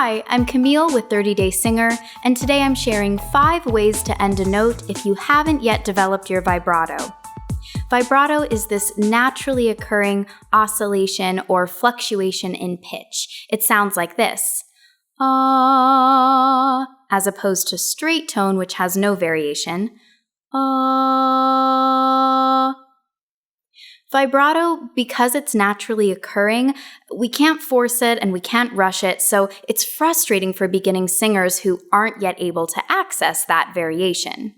Hi, I'm Camille with 30 Day Singer, and today I'm sharing 5 ways to end a note if you haven't yet developed your vibrato. Vibrato is this naturally occurring oscillation or fluctuation in pitch. It sounds like this, ah, as opposed to straight tone, which has no variation, ah. Vibrato, because it's naturally occurring, we can't force it and we can't rush it, so it's frustrating for beginning singers who aren't yet able to access that variation.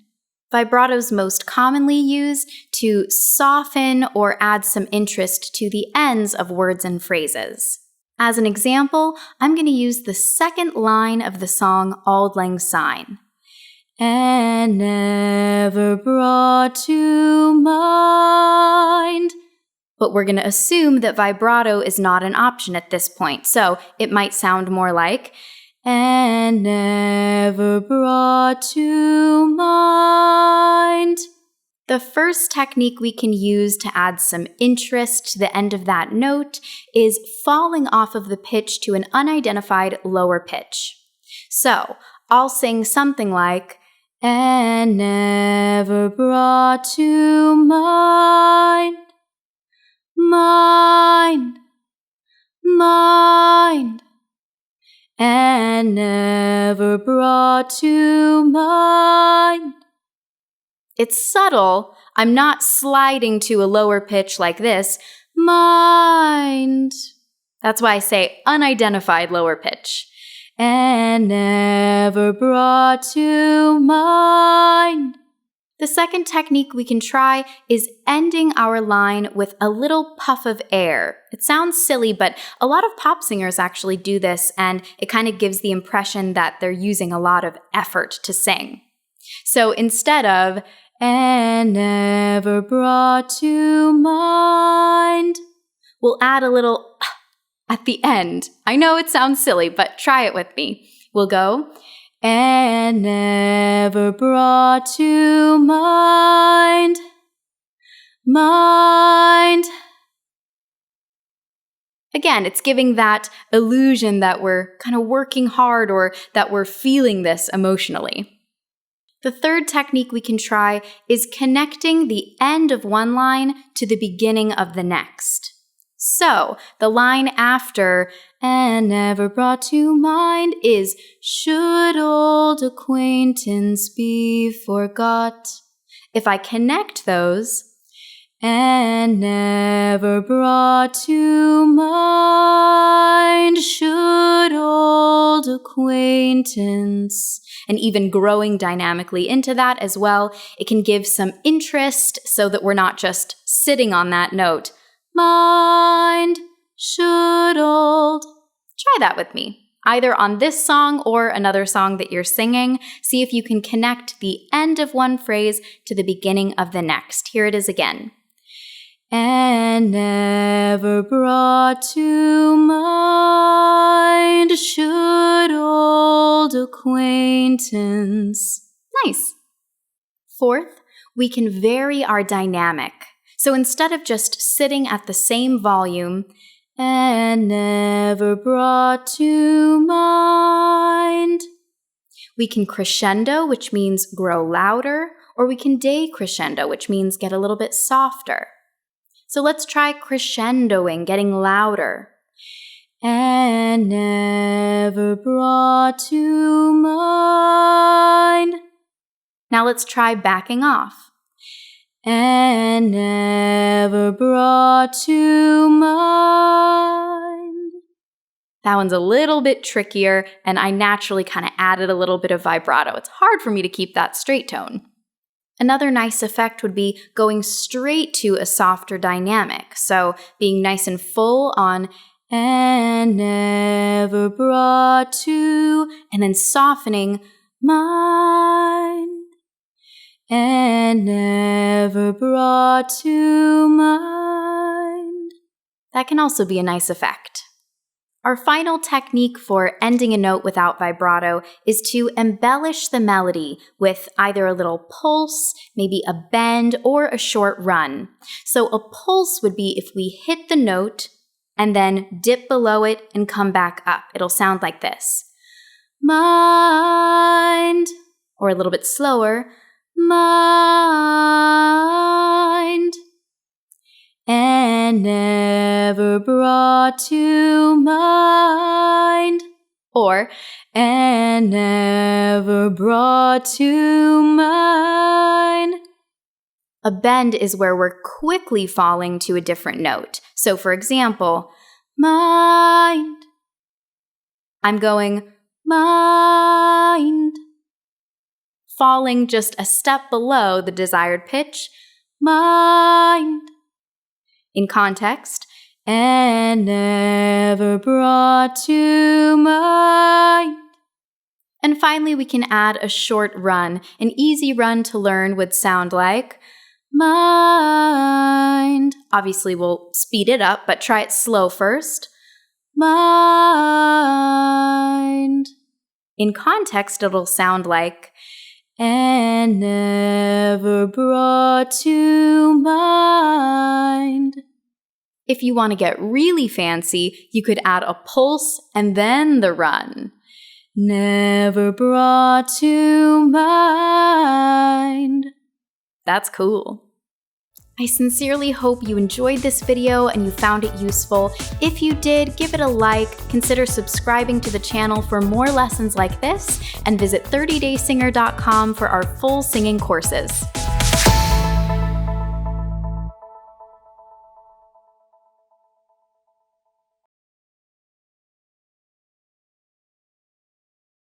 Vibrato's most commonly used to soften or add some interest to the ends of words and phrases. As an example, I'm going to use the second line of the song Auld Lang Syne. And never brought to mind. But we're going to assume that vibrato is not an option at this point, so it might sound more like, and never brought to mind. The first technique we can use to add some interest to the end of that note is falling off of the pitch to an unidentified lower pitch. So, I'll sing something like, and never brought to mind, mind, mind, and never brought to mind. It's subtle. I'm not sliding to a lower pitch like this, mind. That's why I say unidentified lower pitch. And never brought to mind. The second technique we can try is ending our line with a little puff of air. It sounds silly, but a lot of pop singers actually do this, and it kind of gives the impression that they're using a lot of effort to sing. So instead of, and never brought to mind, we'll add a little at the end. I know it sounds silly, but try it with me. We'll go, and never brought to mind, mind. Again, it's giving that illusion that we're kind of working hard or that we're feeling this emotionally. The third technique we can try is connecting the end of one line to the beginning of the next. So, the line after, and never brought to mind, is, should old acquaintance be forgot? If I connect those, and never brought to mind, should old acquaintance, and even growing dynamically into that as well, it can give some interest so that we're not just sitting on that note. Mind, should old. Try that with me, either on this song or another song that you're singing. See if you can connect the end of one phrase to the beginning of the next. Here it is again. And never brought to mind, should old acquaintance. Nice. Fourth, we can vary our dynamic. So instead of just sitting at the same volume, and never brought to mind, we can crescendo, which means grow louder, or we can decrescendo, which means get a little bit softer. So let's try crescendoing, getting louder. And never brought to mind. Now let's try backing off. And never brought to mind. That one's a little bit trickier, and I naturally kind of added a little bit of vibrato. It's hard for me to keep that straight tone. Another nice effect would be going straight to a softer dynamic, so being nice and full on and never brought to, and then softening mind. And never brought to mind. That can also be a nice effect. Our final technique for ending a note without vibrato is to embellish the melody with either a little pulse, maybe a bend, or a short run. So a pulse would be if we hit the note and then dip below it and come back up. It'll sound like this. mind. Or a little bit slower, mind. And never brought to mind. Or, and never brought to mind. A bend is where we're quickly falling to a different note. So for example, mind. I'm going mind. Falling just a step below the desired pitch, mind. In context, and never brought to mind. And finally, we can add a short run. An easy run to learn would sound like mind. Obviously, we'll speed it up, but try it slow first. Mind. In context, it'll sound like and never brought to mind. If you want to get really fancy, you could add a pulse and then the run. Never brought to mind. That's cool. I sincerely hope you enjoyed this video and you found it useful. If you did, give it a like, consider subscribing to the channel for more lessons like this, and visit 30daysinger.com for our full singing courses.